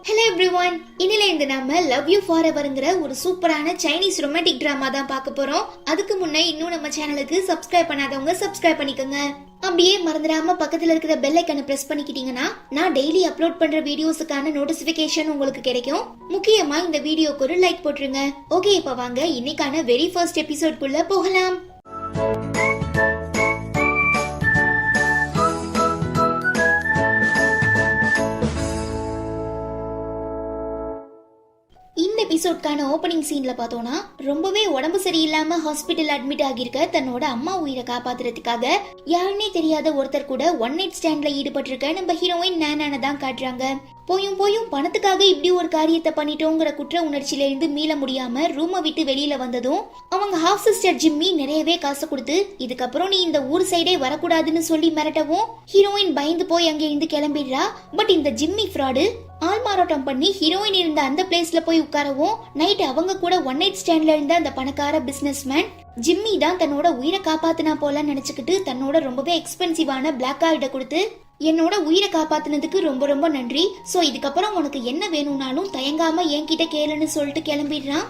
Hello everyone, இன்னில இருந்து நாம love you for எவர்ங்கிற ஒரு சூப்பரான சைனீஸ் ரொமான்டிக் டிராமா தான் பார்க்க போறோம். அதுக்கு முன்னே இன்னும் நம்ம சேனலுக்கு சப்ஸ்கிரைப் பண்ணாதவங்க சப்ஸ்கிரைப் பண்ணிக்கோங்க. அப்படியே மறந்துடாம பக்கத்துல இருக்கிற பெல் ஐக்கனை பிரஸ் பண்ணிக்கிட்டீங்கன்னா நான் டெய்லி அப்லோட் பண்ற வீடியோஸுக்கான நோட்டிபிகேஷன் உங்களுக்கு கிடைக்கும். முக்கியமா இந்த வீடியோக்கு ஒரு லைக் போட்டுருங்க. ஓகே, இப்ப வாங்க இன்னைக்கான வெரி ஃபர்ஸ்ட் எபிசோட்குள்ள போகலாம். இந்த எபிசோட்கான ஓப்பனிங் சீன்ல பார்த்தோம்னா ரொம்பவே உடம்பு சரியில்லாம ஹாஸ்பிட்டல் அட்மிட் ஆகியிருக்க தன்னோட அம்மா உயிரை காப்பாத்துறதுக்காக யாருன்னே தெரியாத ஒருத்தர் கூட ஒன் நைட் ஸ்டாண்ட்ல ஈடுபட்டிருக்க நம்ம ஹீரோயின் நானான தான் காட்டுறாங்க. போயும் பணத்துக்காக இப்படி ஒரு காரியத்தை பண்ணிட்டோங்கிற குற்ற உணர்ச்சியில இருந்து மீள முடியாம ரூமை விட்டு வெளியில வந்ததும் அவங்க ஹாஃப் சிஸ்டர் ஜிம்மி நிறையவே காசு கொடுத்து இதுக்கப்புறம் நீ இந்த ஊர் சைடே வரக்கூடாதுன்னு சொல்லி மிரட்டவும் ஹீரோயின் பயந்து போய் அங்கே இருந்து கிளம்பிடுறா. பட் இந்த ஜிம்மி ஃப்ராடு ஆள் மாறாட்டம் பண்ணி ஹீரோயின் இருந்த அந்த பிளேஸ்ல போய் உட்காரவும் நைட் அவங்க கூட ஒன் நைட் ஸ்டாண்ட்ல இருந்த அந்த பணக்கார பிசினஸ்மேன் ஜிம்மி தான் தன்னோட உயிரை காப்பாத்தினா போல நினைச்சுக்கிட்டு தன்னோட ரொம்பவே எக்ஸ்பென்சிவான பிளாக் கார்டை கொடுத்து என்னோட உயிரை காப்பாத்தினதுக்கு ரொம்ப ரொம்ப நன்றி, சோ இதுக்கப்புறம் உனக்கு என்ன வேணும்னாலும் தயங்காம என்கிட்ட கேளுன்னு சொல்லிட்டு கிளம்பிடுறான்.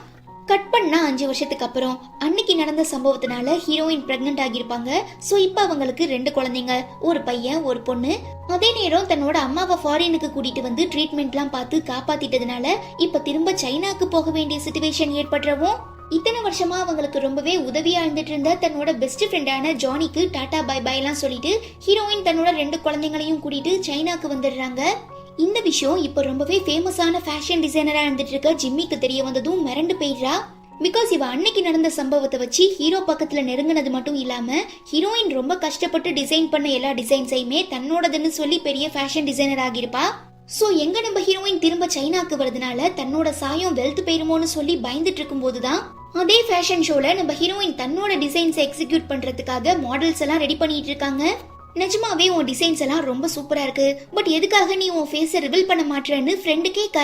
கட் பண்ணா 5 வருஷத்துக்கு அப்புறம் அன்னைக்கு நடந்த சம்பவத்தினால ஹீரோயின் பிரெக்னன்ட் ஆகியிருப்பாங்க. சோ இப்ப அவங்களுக்கு 2 குழந்தைங்க, ஒரு பையன் ஒரு பொண்ணு. அதே நேரம் தன்னோட அம்மாவை ஃபாரினுக்கு கூட்டிட்டு வந்து ட்ரீட்மெண்ட்லாம் பார்த்து காப்பாத்திட்டதுனால இப்ப திரும்ப சைனாக்கு போக வேண்டிய சிச்சுவேஷன் ஏற்படுறவும் இத்தனை வருஷமா அவங்களுக்கு ரொம்பவே உதவியா இருந்துட்டு இருந்த தன்னோட பெஸ்ட் ஃப்ரெண்டான ஜானிக்கு டாடா பை பை எல்லாம் சொல்லிட்டு ஹீரோயின் தன்னோட 2 குழந்தைங்களையும் கூட்டிட்டு சைனாக்கு வந்துடுறாங்க. இந்த விஷயம் இப்ப ரொம்பவே ஃபேமஸான ஃபேஷன் டிசைனரா இருந்துட்டு இருக்க ஜிம்மிக்கு தெரிய வந்ததும் மிரண்டு போயிடுறா. பிகாஸ் இவ அன்னைக்கு நடந்த சம்பவத்தை வச்சு ஹீரோ பக்கத்துல நெருங்கினது மட்டும் இல்லாம ஹீரோயின் ரொம்ப கஷ்டப்பட்டு டிசைன் பண்ண எல்லா டிசைன்ஸையுமே தன்னோடதுன்னு சொல்லி பெரிய ஃபேஷன் டிசைனர் ஆகிருப்பா. சோ எங்க நம்ம ஹீரோயின் திரும்ப சைனாக்கு வரதுனால தன்னோட சாயம் வெல்த் போயிருமோன்னு சொல்லி பயந்துட்டு இருக்கும் போதுதான் அதே ஃபேஷன் ஷோல நம்ம ஹீரோயின் தன்னோட டிசைன்ஸ் எக்ஸிக்யூட் பண்றதுக்காக மாடல்ஸ் எல்லாம் ரெடி பண்ணிட்டு இருக்காங்க. நிஜமாவே உன் டிசைன்ஸ் எல்லாம் ரொம்ப சூப்பரா இருக்கு, பட் எதுக்காக நீ உன் ஃபேஸை ரிவீல் பண்ண மாட்டேன்னு ஃப்ரெண்டு கேட்க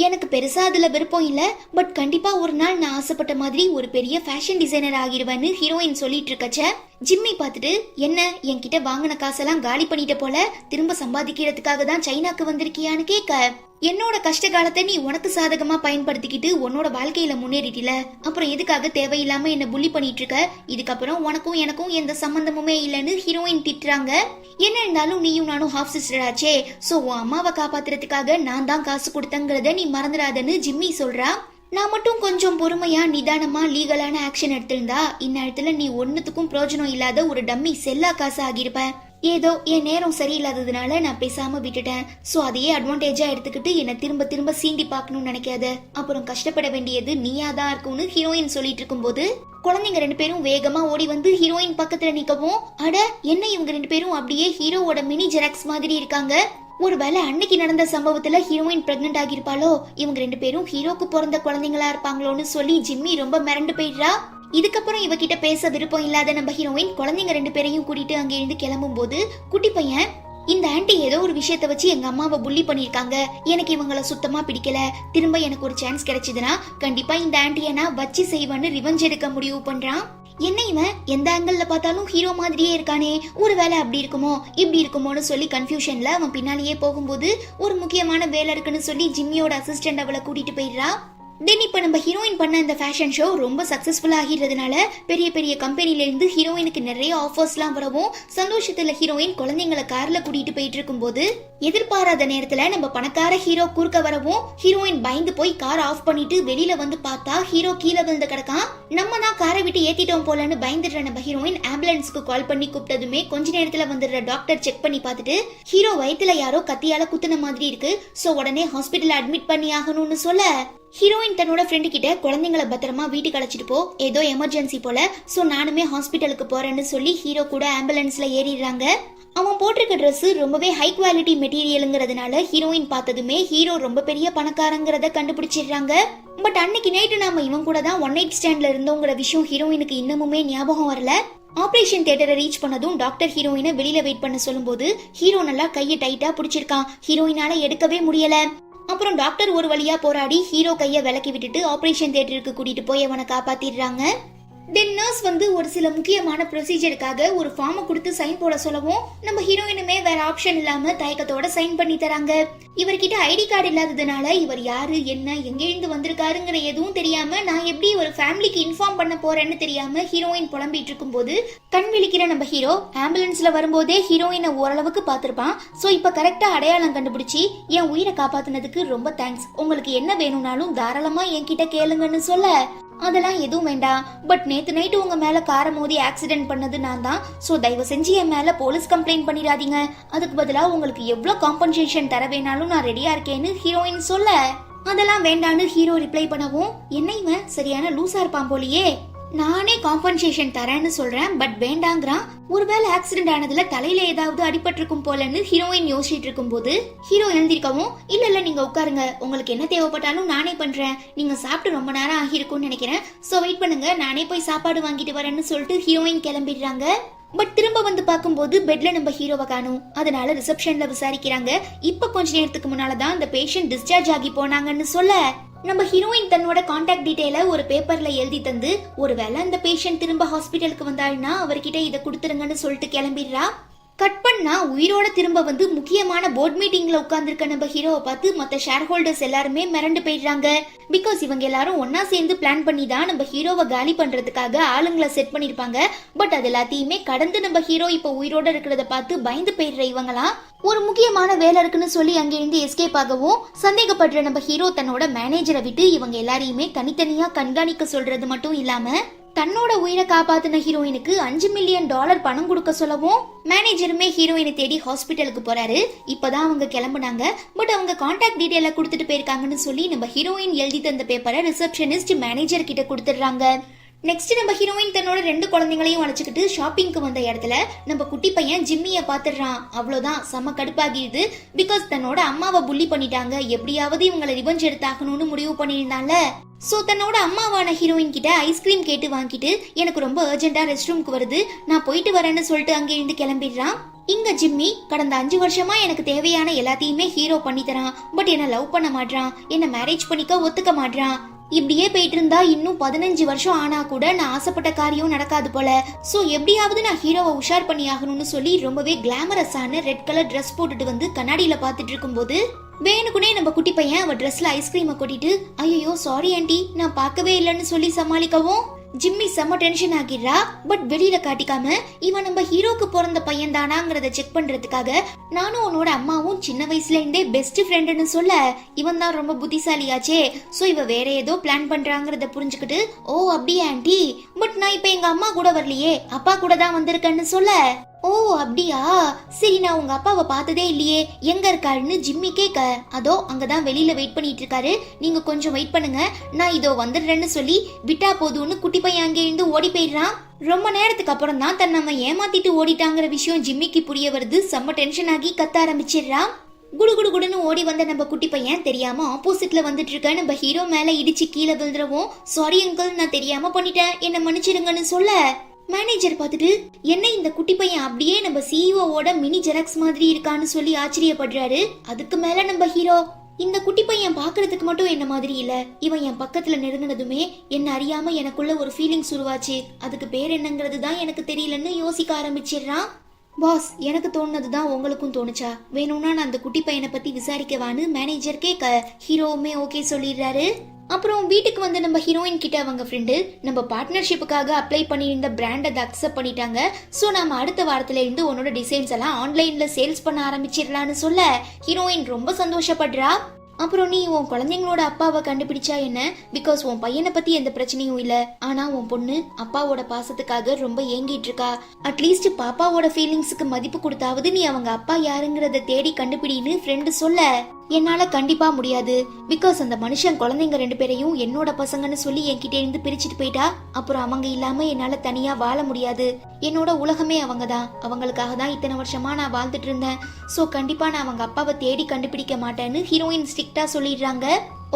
எனக்கு பெருசா அதுல விருப்பம் இல்ல, பட் கண்டிப்பா ஒரு நாள் நான் ஆசைப்பட்ட மாதிரி ஒரு பெரிய ஃபேஷன் டிசைனர் ஆகிடுவேன்னு ஹீரோயின் சொல்லிட்டு இருக்கச்ச ஜிம்மி பார்த்துட்டு என்ன என்கிட்ட வாங்கின காசெல்லாம் காலி பண்ணிட்ட போல திரும்ப சம்பாதிக்கிறதுக்காக தான் சைனாக்கு வந்திருக்கியான்னு கேட்க என்னோட கஷ்ட காலத்தை நீ உனக்கு சாதகமா பயன்படுத்திக்கிட்டு உன்னோட வாழ்க்கையில முன்னேறிட்டில, அப்புறம் எதுக்காக தேவையில்லாம என்ன புள்ளி பண்ணிட்டு இருக்க, இதுக்கப்புறம் உனக்கும் எனக்கும் எந்த சம்பந்தமுமே இல்லைன்னு ஹீரோயின் திட்டுறாங்க. என்ன இருந்தாலும் நீயும் நானும் ஹாஃப் சிஸ்டர் ஆச்சே, சோ உன் அம்மாவை காப்பாத்துறதுக்காக நான் தான் காசு கொடுத்தங்கிறத நீ மறந்துடாதன்னு ஜிம்மி சொல்றா. நான் மட்டும் கொஞ்சம் பொறுமையா நிதானமா லீகலான ஆக்ஷன் எடுத்திருந்தா இந்நேரத்துல நீ ஒன்னுத்துக்கும் பிரயோஜனம் இல்லாத ஒரு டம்மி செல்லா காசு ஆகிருப்ப. ஏதோ என் நேரம் சரியில்லாததுனால நான் பேசாம விட்டுட்டேன், சோ அதையே அட்வான்டேஜா எடுத்துக்கிட்டு என்ன திரும்ப திரும்ப சீண்டி பாக்கணும்னு நினைக்காத, அப்புறம் கஷ்டப்பட வேண்டியது நீயாதான் இருக்கும்னு ஹீரோயின் சொல்லிட்டு இருக்கும் போது குழந்தைங்க 2 பேரும் வேகமா ஓடி வந்து ஹீரோயின் பக்கத்துல நிக்கவும் அட என்ன இவங்க 2 பேரும் அப்படியே ஹீரோவோட மினி ஜெராக்ஸ் மாதிரி இருக்காங்க. ஒருவேளை அன்னைக்கு நடந்த சம்பவத்துல ஹீரோயின் பிரெக்னன்ட் ஆகிருப்பாளோ, இவங்க 2 பேரும் ஹீரோக்கு பிறந்த குழந்தைங்களா இருப்பாங்களோன்னு சொல்லி ஜிம்மி ரொம்ப மிரண்டு போயிடுறா. இதுக்கப்புறம் இவகிட்ட பேச விருப்பம் இல்லாத நம்ம ஹீரோயின் குழந்தைங்க 2 பேரையும் கூட்டிட்டு அங்க இருந்து கிளம்பும் போது குட்டி பையன் இந்த ஆன்ட்டி ஏதோ ஒரு விஷயத்த வச்சு எங்க அம்மாவை புள்ளி பண்ணிருக்காங்க, எனக்கு இவங்கள சுத்தமா பிடிக்கல, திரும்ப எனக்கு ஒரு சான்ஸ் கிடைச்சதுன்னா கண்டிப்பா இந்த ஆன்ட்டியை நான் வச்சு செய்வேன்னு ரிவெஞ்ச் எடுக்க முடிவு பண்றான். என்ன இவன் எந்த ஆங்கிள் பார்த்தாலும் ஹீரோ மாதிரியே இருக்கானே, ஒருவேளை அப்படி இருக்குமோ இப்படி இருக்குமோன்னு சொல்லி கன்ஃபியூஷன்ல அவன் பின்னாலேயே போகும்போது ஒரு முக்கியமான வேலை இருக்குன்னு சொல்லி ஜிம்மியோட அசிஸ்டன்ட் அவளை கூட்டிட்டு போயிடுறா. தென் இப்ப நம்ம ஹீரோயின் பண்ண இந்த ஃபேஷன் ஷோ ரொம்ப சக்சஸ்ஃபுல் ஆகிறதுனால பெரிய பெரிய கம்பெனில இருந்து ஹீரோயினுக்கு நிறைய ஆஃபர்ஸ் எல்லாம் வரவும் சந்தோஷத்துல ஹீரோயின் குழந்தைங்களை கார்ல கூட்டிட்டு போயிட்டு இருக்கும் போது எதிர்பாராத நேரத்துல நம்ம பணக்கார ஹீரோ குறுக்க வரவும் ஹீரோயின் பயந்து போய் கார் ஆஃப் பண்ணிட்டு வெளியில வந்து பார்த்தா ஹீரோ கீழே விழுந்து கிடக்கான். நம்ம தான் காரை விட்டு ஏத்திட்டோம் போலன்னு பயந்துடுற நம்ம ஹீரோயின் ஆம்புலன்ஸ்க்கு கால் பண்ணி கூப்பிட்டதுமே கொஞ்ச நேரத்துல வந்துடுற டாக்டர் செக் பண்ணி பார்த்துட்டு ஹீரோ வயித்துல யாரோ கத்தியால குத்துன மாதிரி இருக்கு, சோ உடனே ஹாஸ்பிட்டல் அட்மிட் பண்ணி ஆகணும்னு சொல்ல ஹீரோயின் தன்னோட ஃப்ரெண்டு கிட்ட குழந்தைங்களை பத்திரமா வீட்டுக்கு அழைச்சிட்டு போ, ஏதோ எமர்ஜென்சி போல, சோ நானுமே ஹாஸ்பிட்டலுக்கு போறேன்னு சொல்லி ஹீரோ கூட ஆம்புலன்ஸ்ல ஏறிடுறாங்க. அவன் போட்டிருக்க ட்ரெஸ் ரொம்பவே ஹை குவாலிட்டி மெட்டீரியலுங்கிறதுனால ஹீரோயின் பார்த்ததுமே ஹீரோ ரொம்ப பெரிய பணக்காரங்கிறத கண்டுபிடிச்சிடுறாங்க. பட் அன்னைக்கு நைட்டு நாம இவன் கூட தான் ஒன் நைட் ஸ்டாண்ட்ல இருந்தோங்கிற விஷயம் ஹீரோயினுக்கு இன்னமுமே ஞாபகம் வரல. ஆபரேஷன் தியேட்டரை ரீச் பண்ணதும் டாக்டர் ஹீரோயினை வெளியில வெயிட் பண்ண சொல்லும் போது ஹீரோ நல்லா கையை டைட்டா பிடிச்சிருக்கான், ஹீரோயினால எடுக்கவே முடியல. அப்புறம் டாக்டர் ஒரு வழியா போராடி ஹீரோ கைய விலக்கி விட்டுட்டு ஆபரேஷன் தியேட்டருக்கு கூட்டிட்டு போய் அவனை காப்பாத்திடுறாங்க. தென் நர்ஸ் வந்து ஒரு சில முக்கியமான ப்ரொசீஜருக்காக ஒரு ஃபார்மை கொடுத்து சைன் போட சொல்லவும் நம்ம ஹீரோயினுமே வேற ஆப்ஷன் இல்லாம தயக்கத்தோட சைன் பண்ணி தராங்க. இவர்கிட்ட ஐடி கார்டு இல்லாததுனால இவர் யாரு என்ன எங்கிருந்து வந்திருக்காருங்கிற எதுவும் தெரியாம நான் எப்படி ஒரு ஃபேமிலிக்கு இன்ஃபார்ம் பண்ண போறேன்னு தெரியாம ஹீரோயின் புலம்பிட்டு இருக்கும் போது கண் விழிக்கிற நம்ம ஹீரோ ஆம்புலன்ஸ்ல வரும்போதே ஹீரோயினை ஓரளவுக்கு பார்த்திருப்பான். சோ இப்ப கரெக்டா அடையாளம் கண்டுபிடிச்சி என் உயிரை காப்பாத்தினதுக்கு ரொம்ப தேங்க்ஸ், உங்களுக்கு என்ன வேணும்னாலும் தாராளமா என்கிட்ட கேளுங்கன்னு சொல்ல அதெல்லாம் எதுவும் வேண்டாம், பட் நேத்து நைட்டு உங்க மேல காரை மோதி ஆக்சிடென்ட் பண்ணது நான் தான். சோ தயவு செஞ்சு என் மேல போலீஸ் கம்ப்ளைண்ட் பண்ணிடாதீங்க, அதுக்கு பதிலா உங்களுக்கு எவ்வளவு காம்பன்சேஷன் தர வேணாலும் நான் ரெடியா இருக்கேன்னு ஹீரோயின் சொல்ல அதெல்லாம் வேண்டான்னு ஹீரோ ரிப்ளை பண்ணவும் என்ன இவன் சரியான லூசா இருப்பான் போலியே, நானே காம்பன்சேஷன் தரேன்னு சொல்றேன் பட் வேண்டாங்கிறான். ஒருவேளை ஆக்சிடென்ட் ஆனதுல தலையில ஏதாவது அடிபட்டிருக்கும் போலன்னு ஹீரோயின் யோசிச்சுட்டு இருக்கும் போது ஹீரோ எழுந்திருக்கவும் இல்ல நீங்க உட்காருங்க, உங்களுக்கு என்ன தேவைப்பட்டாலும் நானே பண்றேன், நீங்க சாப்பிட்டு ரொம்ப நேரம் ஆகிருக்கும்னு நினைக்கிறேன், சோ வெயிட் பண்ணுங்க நானே போய் சாப்பாடு வாங்கிட்டு வரேன்னு சொல்லிட்டு ஹீரோயின் கிளம்பிடுறாங்க. பட் திரும்ப வந்து பார்க்கும்போது பெட்ல நம்ம ஹீரோவை காணும். அதனால ரிசப்ஷன்ல விசாரிக்கிறாங்க. இப்ப கொஞ்ச நேரத்துக்கு முன்னாலதான் அந்த பேஷண்ட் டிஸ்சார்ஜ் ஆகி போனாங்கன்னு சொல்ல நம்ம ஹீரோயின் தன்னோட கான்டாக்ட் டீடைல ஒரு பேப்பர்ல எழுதி தந்து ஒருவேளை அந்த பேஷண்ட் திரும்ப ஹாஸ்பிட்டலுக்கு வந்தாள்னா அவர்கிட்ட இதை கொடுத்துருங்கன்னு சொல்லிட்டு கிளம்பிடுறா. கட் பண்ணா உயிரோட திரும்ப வந்து முக்கியமான போர்ட் மீட்டிங்ல உட்கார்ந்துருக்க நம்ம ஹீரோவை பார்த்து மத்த ஷேர் ஹோல்டர்ஸ் எல்லாருமே மிரண்டு போயிடுறாங்க. பிகாஸ் இவங்க எல்லாரும் ஒன்னா சேர்ந்து பிளான் பண்ணி தான் நம்ம ஹீரோவை காலி பண்றதுக்காக ஆளுங்களை செட் பண்ணிருப்பாங்க. பட் அது எல்லாத்தையுமே கடந்து நம்ம ஹீரோ இப்ப உயிரோட இருக்கிறத பார்த்து பயந்து போயிடுற இவங்களாம் ஒரு முக்கியமான வேலை இருக்குன்னு சொல்லி அங்கிருந்து எஸ்கேப் ஆகவும் சந்தேகப்படுற நம்ம ஹீரோ தன்னோட மேனேஜரை விட்டு இவங்க எல்லாரையுமே தனித்தனியா கண்காணிக்க சொல்றது மட்டும் இல்லாம தன்னோட உயிரை காப்பாத்தின ஹீரோயினுக்கு $5 மில்லியன் பணம் கொடுக்க சொல்லவும் மேனேஜருமே ஹீரோயினை தேடி ஹாஸ்பிட்டலுக்கு போறாரு. இப்பதான் அவங்க கிளம்புனாங்க. பட் அவங்க கான்டாக்ட் டீடைல கொடுத்துட்டு போயிருக்காங்கன்னு சொல்லி நம்ம ஹீரோயின் எழுதி தந்த பேப்பரை ரிசப்ஷனிஸ்ட் மேனேஜர் கிட்ட கொடுத்துடுறாங்க. நெக்ஸ்ட் நம்ம ஹீரோயின் தன்னோட 2 குழந்தைங்களையும் அழைச்சிக்கிட்டு ஷாப்பிங்க்கு வந்த இடத்துல நம்ம குட்டி பையன் ஜிம்மிய பாத்துடுறான். அவ்வளவுதான் செம கடுப்பாகிடுது. பிகாஸ் தன்னோட அம்மாவை புள்ளி பண்ணிட்டாங்க, எப்படியாவது இவங்களை ரிவெஞ்ச் எடுத்தாகணும்னு முடிவு பண்ணியிருந்தால. சோ தன்னோட அம்மாவான ஹீரோயின் கிட்ட ஐஸ்கிரீம் கேட்டு வாங்கிட்டு எனக்கு ரொம்ப அர்ஜென்ட்டா ரெஸ்ட் ரூம்க்கு வருது நான் போயிட்டு வரேன்னு சொல்லிட்டு அங்கே இருந்து கிளம்பிடுறான். இங்க ஜிம்மி கடந்த 5 வருஷமா எனக்கு தேவையான எல்லாத்தையுமே ஹீரோ பண்ணி தரான். பட் என்ன லவ் பண்ண மாட்டான், என்ன மேரேஜ் பண்ணிக்க ஒத்துக்க மாட்டான். இப்படியே போயிட்டு இருந்தா இன்னும் 15 வருஷம் ஆனா கூட நான் ஆசைப்பட்ட காரியம் நடக்காது போல. சோ எப்படியாவது நான் ஹீரோவை உஷார் பண்ணி ஆகணும்னு சொல்லி ரொம்பவே கிளாமரஸான ரெட் கலர் ட்ரெஸ் போட்டுட்டு வந்து கண்ணாடியில பாத்துட்டு இருக்கும் போது வேணுக்குனே நம்ம குட்டி பையன் அவ ட்ரெஸ்ல ஐஸ்கிரீமை கொட்டிட்டு ஐயோ சாரி ஆண்டி நான் பார்க்கவே இல்லைன்னு சொல்லி சமாளிக்கவும் ஜிம்மி செம்ம டென்ஷன் ஆகிடுறா. பட் வெளியில காட்டிக்காம இவன் நம்ம ஹீரோக்கு பிறந்த பையன் தானாங்கிறத செக் பண்றதுக்காக நானும் உன்னோட அம்மாவும் சின்ன வயசுல இருந்தே பெஸ்ட் ஃப்ரெண்டுன்னு சொல்ல இவன் தான் ரொம்ப புத்திசாலியாச்சே. சோ இவ வேற ஏதோ பிளான் பண்றாங்கறத புரிஞ்சுக்கிட்டு ஓ அப்படியே ஆண்டி பட் நான் இப்ப எங்க அம்மா கூட வரலையே அப்பா கூட தான் வந்திருக்கேன்னு சொல்ல ஓ அப்படியா சரி நான் உங்க அப்பாவை பார்த்ததே இல்லையே எங்க இருக்காருன்னு ஜிம்மி கேட்க அதோ அங்கதான் வெளியில வெயிட் பண்ணிட்டு இருக்காரு நீங்க கொஞ்சம் வெயிட் பண்ணுங்க நான் இதோ வந்துடுறேன்னு சொல்லி விட்டா போதும்னு குட்டி பையன் அங்கே இருந்து ஓடி போயிடுறான். ரொம்ப நேரத்துக்கு அப்புறம் தான் தன் நம்ம ஏமாத்திட்டு ஓடிட்டாங்கிற விஷயம் ஜிம்மிக்கு புரிய வருது. செம்ம டென்ஷன் ஆகி கத்த ஆரம்பிச்சிடுறான். குடு குடு குடுன்னு ஓடி வந்த நம்ம குட்டி பையன் தெரியாம ஆப்போசிட்ல வந்துட்டு இருக்க நம்ம ஹீரோ மேல இடிச்சு கீழே விழுந்துறவும் சாரி அங்கிள் நான் தெரியாம பண்ணிட்டேன் என்ன மன்னிச்சிடுங்கன்னு சொல்ல மேனேஜர் பார்த்துட்டு என்ன இந்த குட்டி பையன் அப்படியே நம்ம சிஇஓவோட மினி ஜெராக்ஸ் மாதிரி இருக்கான்னு சொல்லி ஆச்சரியப்படுறாரு. அதுக்கு மேல நம்ம ஹீரோ இந்த குட்டி பையன் பாக்குறதுக்கு மட்டும் என்ன மாதிரி இல்ல இவன் என் பக்கத்துல நெருங்கினதுமே என்ன அறியாம எனக்குள்ள ஒரு ஃபீலிங்ஸ் உருவாச்சு அதுக்கு பேர் என்னங்கிறது தான் எனக்கு தெரியலன்னு யோசிக்க ஆரம்பிச்சிடுறான். பாஸ் எனக்கு தோணுனதுதான் உங்களுக்கும் தோணுச்சா வேணும்னா நான் அந்த குட்டி பையனை பத்தி விசாரிக்கவான்னு மேனேஜர் கேட்க ஹீரோவுமே ஓகே சொல்லிடுறாரு. அப்புறம் வீட்டுக்கு வந்து நம்ம ஹீரோயின் கிட்ட அவங்க ஃப்ரெண்டு நம்ம பார்ட்னர்ஷிப்புக்காக அப்ளை பண்ணியிருந்த பிராண்ட் அதை அக்செப்ட் பண்ணிட்டாங்க. ஸோ நம்ம அடுத்த வாரத்துல இருந்து உன்னோட டிசைன்ஸ் எல்லாம் ஆன்லைன்ல சேல்ஸ் பண்ண ஆரம்பிச்சிடலான்னு சொல்ல ஹீரோயின் ரொம்ப சந்தோஷப்படுறா. அப்புறம் நீ உன் குழந்தைங்களோட அப்பாவை கண்டுபிடிச்சா என்ன பிகாஸ் உன் பையனை பத்தி எந்த பிரச்சனையும் இல்ல ஆனா உன் பொண்ணு அப்பாவோட பாசத்துக்காக ரொம்ப ஏங்கிட்டு இருக்கா அட்லீஸ்ட் பாப்பாவோட ஃபீலிங்ஸுக்கு மதிப்பு கொடுத்தாவது நீ அவங்க அப்பா யாருங்கிறத தேடி கண்டுபிடின்னு ஃப்ரெண்டு சொல்ல என்னால கண்டிப்பா முடியாது பிகாஸ் அந்த மனுஷன் குழந்தைங்க 2 பேரையும் என்னோட பசங்கன்னு சொல்லி என்கிட்ட இருந்து பிரிச்சுட்டு போயிட்டா அப்புறம் அவங்க இல்லாம என்னால தனியா வாழ முடியாது என்னோட உலகமே அவங்க தான் அவங்களுக்காக தான் இத்தனை வருஷமா நான் வாழ்ந்துட்டு இருந்தேன் சோ கண்டிப்பா நான் அவங்க அப்பாவை தேடி கண்டுபிடிக்க மாட்டேன்னு ஹீரோயின் ஸ்ட்ரிக்டா சொல்லிடுறாங்க.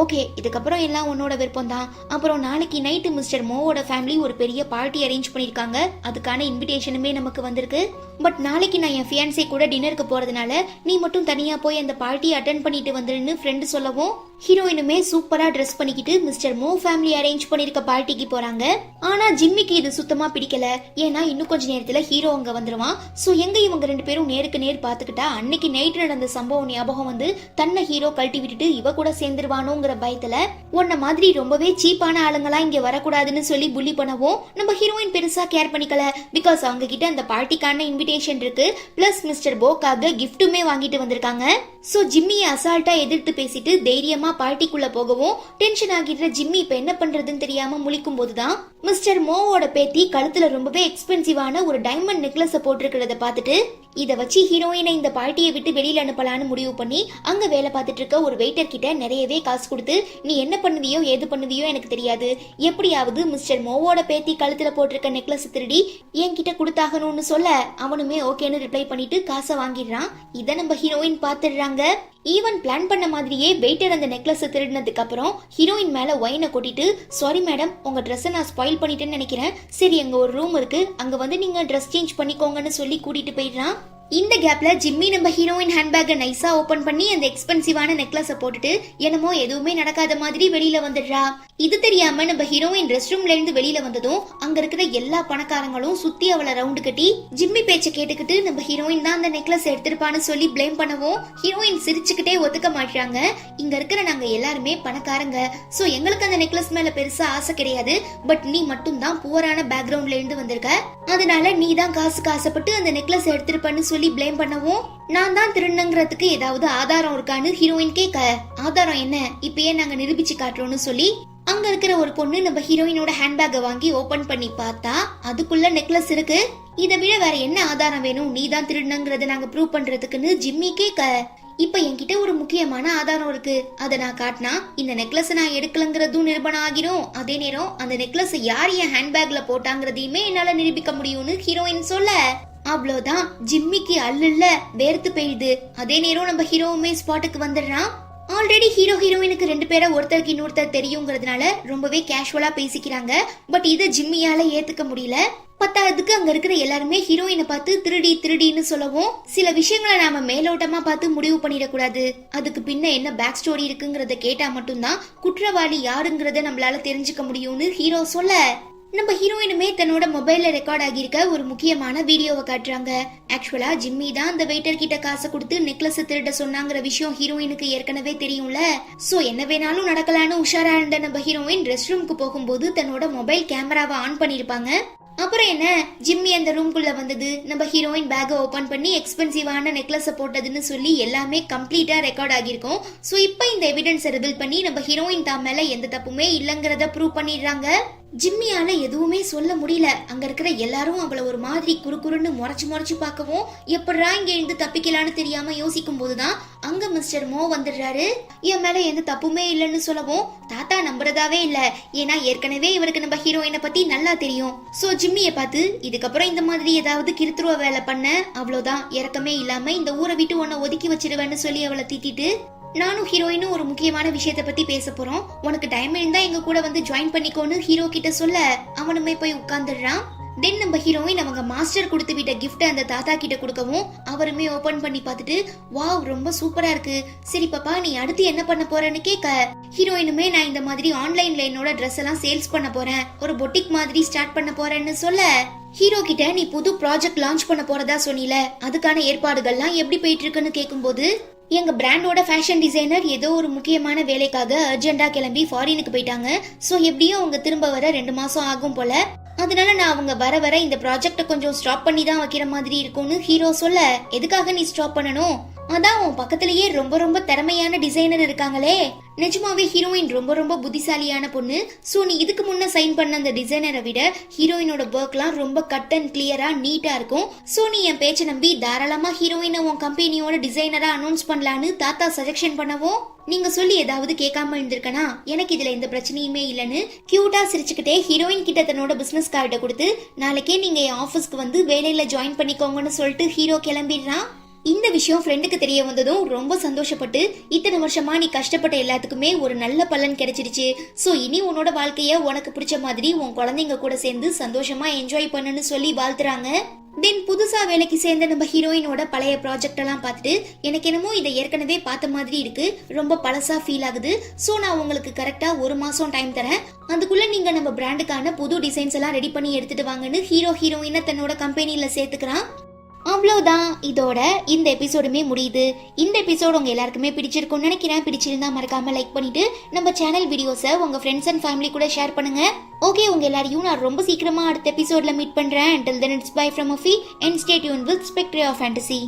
ஓகே இதுக்கப்புறம் எல்லாம் உன்னோட விருப்பம் தான். அப்புறம் நாளைக்கு நைட்டு மிஸ்டர் மோவோட ஃபேமிலி ஒரு பெரிய பார்ட்டி அரேஞ்ச் பண்ணிருக்காங்க. அதுக்கான இன்விடேஷனுமே நமக்கு வந்திருக்கு. பட் நாளைக்கு நான் என் ஃபியான்சே கூட டின்னருக்கு போறதுனால நீ மட்டும் தனியா போய் அந்த பார்ட்டியை அட்டென்ட் பண்ணிட்டு வந்துருன்னு ஃப்ரெண்டு சொல்லவும் ஹீரோயினுமே சூப்பரா ட்ரெஸ் பண்ணிக்கிட்டு மிஸ்டர் மோ ஃபேமிலி அரேஞ்ச் பண்ணிருக்க பார்ட்டிக்கு போறாங்க. ஆனா ஜிம்மிக்கு இது சுத்தமா பிடிக்கல. ஏன்னா இன்னும் கொஞ்ச நேரத்துல ஹீரோ அங்க வந்துருவான். சோ எங்க இவங்க ரெண்டு பேரும் நேருக்கு நேர் பாத்துக்கிட்டா அன்னைக்கு நைட் நடந்த சம்பவம் ஞாபகம் வந்து தன்னை ஹீரோ கழட்டி விட்டுட்டு இவ கூட சேர்ந்துருவானோங்கிற பயத்துல உன்ன மாதிரி ரொம்பவே சீப்பான ஆளுங்களா இங்க வரக்கூடாதுன்னு சொல்லி புள்ளி பண்ணவும் நம்ம ஹீரோயின் பெருசா கேர் பண்ணிக்கல. பிகாஸ் அவங்க கிட்ட அந்த பார்ட்டிக்கான இன்விடேஷன் இருக்கு. பிளஸ் மிஸ்டர் போக்காக கிஃப்ட்டுமே வாங்கிட்டு வந்திருக்காங்க. சோ ஜிம்மியை அசால்ட்டா எதிர்த்து பேசிட்டு தைரியமா பார்ட்டிக்குள்ள போகவும் டென்ஷன் ஆகிடுற ஜிம்மி இப்ப என்ன பண்றதுன்னு தெரியாம முழிக்கும் போதுதான் மிஸ்டர் மோவோட பேத்தி கழுத்துல ரொம்பவே எக்ஸ்பென்சிவான ஒரு டைமண்ட் நெக்லஸ் போட்டிருக்கிறத பார்த்துட்டு இத வச்சு ஹீரோயினை இந்த பார்ட்டியை விட்டு வெளியில அனுப்பலான்னு முடிவு பண்ணி அங்க வேலை பார்த்துட்டு இருக்க ஒரு வெயிட்டர் கிட்ட நிறையவே காசு கொடுத்து நீ என்ன பண்ணுவியோ ஏது பண்ணுவியோ எனக்கு தெரியாது, எப்படியாவது மிஸ்டர் மோவோட பேத்தி கழுத்துல போட்டிருக்க நெக்லஸ் திருடி என்கிட்ட கொடுத்தாகணும்னு சொல்ல அவனுமே ஓகேன்னு ரிப்ளை பண்ணிட்டு காசை வாங்கிடுறான். இத நம்ம ஹீரோயின் பாத்துடுறாங்க. ஈவன் பிளான் பண்ண மாதிரியே வெயிட்டர் அந்த நெக்லஸ் திருடினதுக்கு அப்புறம் ஹீரோயின் மேல ஒயினை கொட்டிட்டு சாரி மேடம் உங்க ட்ரெஸ் நான் ஸ்பாயில் பண்ணிட்டேன்னு நினைக்கிறேன், சரி அங்க ஒரு ரூம் இருக்கு அங்க வந்து நீங்க ட்ரெஸ் சேஞ்ச் பண்ணிக்கோங்கன்னு சொல்லி கூட்டிட்டு போயிடுறான். இந்த கேப்ல ஜிம்மி நம்ம ஹீரோயின் ஹேண்ட்பேக்கை நைஸா ஓபன் பண்ணி அந்த எக்ஸ்பென்சிவான நெக்லஸை போட்டுட்டு என்னமோ எதுவுமே நடக்காத மாதிரி வெளியில வந்துடுறா. இது தெரியாம நம்ம ஹீரோயின் ரெஸ்ட் ரூம்ல இருந்து வெளியில வந்ததும் அங்க இருக்கிற எல்லா பணக்காரங்களும் சுத்தி அவளை ரவுண்டு கட்டி ஜிம்மி பேச்ச கேட்டுக்கிட்டு நம்ம ஹீரோயின் தான் அந்த நெக்லஸ் எடுத்திருப்பான்னு சொல்லி பிளேம் பண்ணவும் ஹீரோயின் சிரிச்சுக்கிட்டே ஒத்துக்க மாட்டாங்க. இங்க இருக்கிற நாங்க எல்லாருமே பணக்காரங்க, சோ எங்களுக்கு அந்த நெக்லஸ் மேல பெருசா ஆசை கிடையாது. பட் நீ மட்டும் தான் புவரான பேக்ரவுண்ட்ல இருந்து வந்திருக்க, அதனால நீ தான் காசுக்கு ஆசைப்பட்டு அந்த நெக்லஸ் எடுத்திருப்பான்னு சொல்லி பிளேம் பண்ணவும் நான் தான் திருநங்கிறதுக்கு ஏதாவது ஆதாரம் இருக்கான்னு ஹீரோயின் கேட்க ஆதாரம் என்ன இப்பயே நாங்க நிரூபிச்சு காட்டுறோம்னு சொல்லி அங்க இருக்கிற ஒரு பொண்ணு நம்ம ஹீரோயினோட ஹேண்ட்பேக்கை வாங்கி ஓபன் பண்ணி பார்த்தா அதுக்குள்ள நெக்லஸ் இருக்கு. இதை விட வேற என்ன ஆதாரம் வேணும், நீ தான் திருநங்கிறத நாங்க ப்ரூவ் பண்றதுக்குன்னு ஜிம்மி கேட்க இப்ப என்கிட்ட ஒரு முக்கியமான ஆதாரம் இருக்கு, அதை நான் காட்டினா இந்த நெக்லஸ் நான் எடுக்கலங்கிறதும் நிரூபணம் ஆகிரும். அதே நேரம் அந்த நெக்லஸ் யார் என் ஹேண்ட்பேக்ல போட்டாங்கிறதையுமே என்னால நிரூபிக்க முடியும்னு ஹீரோயின் சொல்ல அவ்வளவுதான் ஜிம்மிக்கு அல்ல வேர்த்து போயிடுது. அதே நேரம் நம்ம ஹீரோவுமே ஸ்பாட்டுக்கு வந்துடுறான். ஆல்ரெடி ஹீரோ ஹீரோயினுக்கு ரெண்டு பேரை ஒருத்தருக்கு இன்னொருத்தர் தெரியுங்கிறதுனால ரொம்பவே கேஷுவலா பேசிக்கிறாங்க. பட் இதை ஜிம்மியால ஏத்துக்க முடியல. பத்தாவதுக்கு அங்க இருக்கிற எல்லாருமே ஹீரோயினை பார்த்து திருடி திருடின்னு சொல்லவும் சில விஷயங்களை நாம மேலோட்டமா பார்த்து முடிவு பண்ணிடக்கூடாது, அதுக்கு பின்ன என்ன பேக் ஸ்டோரி இருக்குங்கிறத கேட்டா மட்டும்தான் குற்றவாளி யாருங்கிறத நம்மளால தெரிஞ்சுக்க முடியும்னு ஹீரோ சொல்ல நம்ம ஹீரோயினுமே தன்னோட மொபைல்ல ரெக்கார்ட் ஆகியிருக்க ஒரு முக்கியமான வீடியோவை காட்டுறாங்க. ஆக்சுவலா ஜிம்மி தான் அந்த வெயிட்டர் கிட்ட காசை கொடுத்து நெக்லஸ் திருட சொன்னாங்கிற விஷயம் ஹீரோயினுக்கு ஏற்கனவே தெரியும்ல. சோ என்ன வேணாலும் நடக்கலான்னு உஷாரா இருந்த நம்ம ஹீரோயின் ரெஸ்ட் ரூம்க்கு போகும்போது தன்னோட மொபைல் கேமராவை ஆன் பண்ணிருப்பாங்க. அப்புறம் என்ன ஜிம்மி அந்த ரூம்குள்ள வந்தது, நம்ம ஹீரோயின் பேக்கை ஓபன் பண்ணி எக்ஸ்பென்சிவான நெக்லஸ் போட்டதுன்னு சொல்லி எல்லாமே கம்ப்ளீட்டா ரெக்கார்ட் ஆகியிருக்கும். சோ இப்போ இந்த எவிடன்ஸ் ரிவீல் பண்ணி நம்ம ஹீரோயின் தான் மேல எந்த தப்புமே இல்லங்கறத ப்ரூவ் பண்ணிடுறாங்க. ஜிம்மியால எதுவுமே சொல்ல முடியல. அங்க இருக்கிற எல்லாரும் அவளை ஒரு மாதிரி குறுகுறுன்னு முறைச்சு பார்க்கவும் எப்படா இங்க இருந்து தப்பிக்கலான்னு தெரியாம யோசிக்கும் போதுதான் அங்க மிஸ்டர் மோ வந்துடுறாரு. என் மேல எந்த தப்புமே இல்லைன்னு சொல்லவும் தாத்தா நம்புறதாவே இல்ல, ஏன்னா ஏற்கனவே இவருக்கு நம்ம ஹீரோயினை பத்தி நல்லா தெரியும். சோ ஜிம்மிய பார்த்து இதுக்கப்புறம் இந்த மாதிரி ஏதாவது கிருத்துருவ வேலை பண்ண அவ்வளவுதான், இறக்கமே இல்லாம இந்த ஊரை விட்டு உன்னை ஒதுக்கி வச்சிருவேன்னு சொல்லி அவளை திட்டிட்டு நானும் ஹீரோயினும் ஒரு முக்கியமான விஷயத்த பத்தி பேச போறோம், உனக்கு டைம் இருந்தா எங்க கூட வந்து ஜாயின் பண்ணிக்கோன்னு ஹீரோ கிட்ட சொல்ல அவனுமே போய் உட்கார்ந்துடுறான். தென் நம்ம ஹீரோயின் அவங்க மாஸ்டர் கொடுத்து விட்ட கிஃப்ட் அந்த தாத்தா கிட்ட கொடுக்கவும் அவருமே ஓபன் பண்ணி பார்த்துட்டு வாவ் ரொம்ப சூப்பரா இருக்கு, சரி பாப்பா நீ அடுத்து என்ன பண்ண போறேன்னு கேட்க ஹீரோயினுமே நான் இந்த மாதிரி ஆன்லைன்ல என்னோட ட்ரெஸ் எல்லாம் சேல்ஸ் பண்ண போறேன், ஒரு பொட்டிக் மாதிரி ஸ்டார்ட் பண்ண போறேன்னு சொல்ல ஹீரோ கிட்ட நீ புது ப்ராஜெக்ட் லான்ச் பண்ண போறதா சொன்னீல, அதுக்கான ஏற்பாடுகள்லாம் எப்படி போயிட்டு இருக்குன்னு கேட்கும்போது எங்க பிராண்டோட ஃபேஷன் டிசைனர் ஏதோ ஒரு முக்கியமான வேலைக்காக அர்ஜென்டா கிளம்பி ஃபாரினுக்கு போயிட்டாங்க. சோ எப்படியும் அவங்க திரும்ப வர 2 மாசம் ஆகும் போல, அதனால நான் அவங்க வர இந்த ப்ராஜெக்ட கொஞ்சம் ஸ்டாப் பண்ணி தான் வைக்கிற மாதிரி இருக்கும்னு ஹீரோ சொல்ல எதுக்காக நீ ஸ்டாப் பண்ணணும், அதான் உன் பக்கத்திலேயே ரொம்ப திறமையான டிசைனர் இருக்காங்களே. நிஜமாவே ஹீரோயின் ரொம்ப புத்திசாலியான பொண்ணு. சோ நீ இதுக்கு முன்ன சைன் பண்ண அந்த டிசைனரை விட ஹீரோயினோட ஒர்க்லாம் ரொம்ப கட் அண்ட் கிளியரா நீட்டா இருக்கும். சோ நீ என் பேச்சை நம்பி தாராளமா ஹீரோயினை உன் கம்பெனியோட டிசைனரா அனௌன்ஸ் பண்ணலான்னு தாத்தா சஜெக்ஷன் பண்ணவும் நீங்க சொல்லி ஏதாவது கேட்காம இருந்திருக்கனா, எனக்கு இதுல எந்த பிரச்சனையுமே இல்லன்னு கியூட்டா சிரிச்சுக்கிட்டே ஹீரோயின் கிட்ட தன்னோட பிசினஸ் கார்டை கொடுத்து நாளைக்கே நீங்க என் ஆபீஸ்க்கு வந்து வேலையில ஜாயின் பண்ணிக்கோங்கன்னு சொல்லிட்டு ஹீரோ கிளம்பிடுறான். இந்த விஷயம் ஃப்ரெண்டுக்கு தெரிய வந்ததும் ரொம்ப சந்தோஷப்பட்டு, இத்தனை வருஷமா நீ கஷ்டப்பட்ட எல்லாத்துக்குமே ஒரு நல்ல பலன் கிடைச்சிருச்சு. சோ இனி உன்னோட வாழ்க்கைய உனக்கு பிடிச்ச மாதிரி உன் குழந்தைங்க கூட சேர்ந்து சந்தோஷமா என்ஜாய் பண்ணுன்னு சொல்லி வாழ்த்துறாங்க. தென் புதுசா வேலைக்கு சேர்ந்த நம்ம ஹீரோயினோட பழைய ப்ராஜெக்ட் எல்லாம் பார்த்துட்டு, எனக்கு என்னமோ இதை ஏற்கனவே பார்த்த மாதிரி இருக்கு, ரொம்ப பழசா ஃபீல் ஆகுது. சோ நான் உங்களுக்கு கரெக்டா 1 மாசம் டைம் தரேன், அதுக்குள்ள நீங்க நம்ம பிராண்டுக்கான புது டிசைன்ஸ் எல்லாம் ரெடி பண்ணி எடுத்துட்டு வாங்கன்னு ஹீரோயினை தன்னோட கம்பெனில சேர்த்துக்கிறான். அவ்வளோதான், இதோட இந்த எபிசோடுமே முடியுது. இந்த எபிசோடு உங்க எல்லாருக்குமே பிடிச்சிருக்கும்னு நினைக்கிறேன். பிடிச்சிருந்தா மறக்காம லைக் பண்ணிட்டு நம்ம சேனல் வீடியோஸை உங்க ஃப்ரெண்ட்ஸ் அண்ட் ஃபேமிலி கூட ஷேர் பண்ணுங்க. ஓகே, உங்க எல்லாரையும் நான் ரொம்ப சீக்கிரமா அடுத்த எபிசோட்ல மீட் பண்றேன். Until then it's bye from Afi and stay tuned with Spectre of Fantasy.